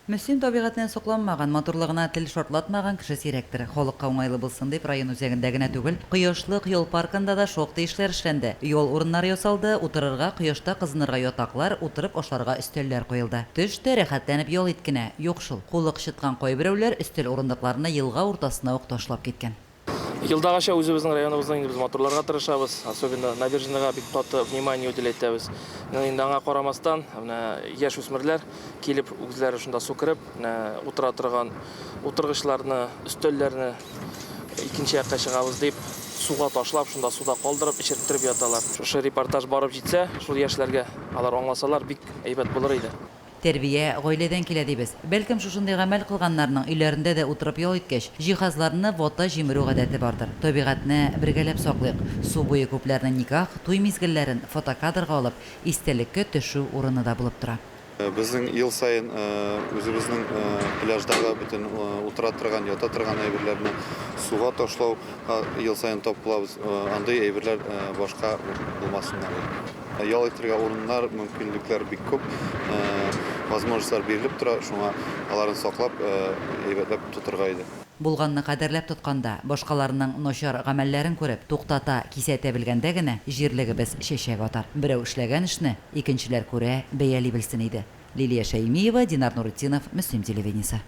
Мөслим табигатеннән сокланмаган, матурлыгына тел шартлатмаган кеше сирәктер. Халыкка уңайлы булсын дип, район үзәгендә генә түгел, Кояшлык юл паркында да шактый эшләр эшләнде. Юл урыннары ясалды, утырырга, кояшта кызынырга ятаклар, утырып ашларга өстәлләр куелды. Төштә рәхәтләнеп ял иткенә, юк шул. Кулы кычыткан кайберәүләр өстәл урындыкларына елга уртасына ук ташлап киткән. Елдагача үзебезнең районыбызда без моторларга тырышабыз, особенно набережныйга бик каты внимание уделәтәбез. Инде аңа карамастан, яшь үсмерләр килеп үзләре шунда су кереп, утыра торган утыргычларны, өстәлләрне икенче якка чыгабыз дип, суга ташлап, шунда суда калдырып, ишерттереп яталар. Шушы репортаж барып җитсә, шул яшьләргә алар аңласалар, бик әйбәт булыр иде. Тәрбия гаиләдән килә дибез. Бәлкем шушындый гамәл кылганнарның өйләрендә дә утырып ял иткәч, җиһазларны вата җимерү гадәте бардыр. Табигатьне бергәләп саклыйк. Су буе күпләрнең никах, туй мизгелләрен фотокадрга алып, истәлеккә төшү урыны да булып тора. Безнең ел сайын үзебезнең пляждагы бөтен утыра торган, ята торган әйберләрне суга ташлау ел сайын тапкылабыз. Андый әйберләр башка булмасыннар. Ял итәргә урыннар, мөмкинлекләр бик күп. Возможностьлар бирелеп тора, шуңа аларны саклап, әйбәтләп тотырга иде. Булганны кадерләп тотканда, башкаларның начар гамәлләрен күреп, туктата, кисәтә белгәндә генә җирлегебез чәчәк атар. Берәү эшләгән эшне икенчеләр күрә, бәяли белсен иде. Лилия Шәймиева, Динар Нурытдинов, Мөслим телевидениесе.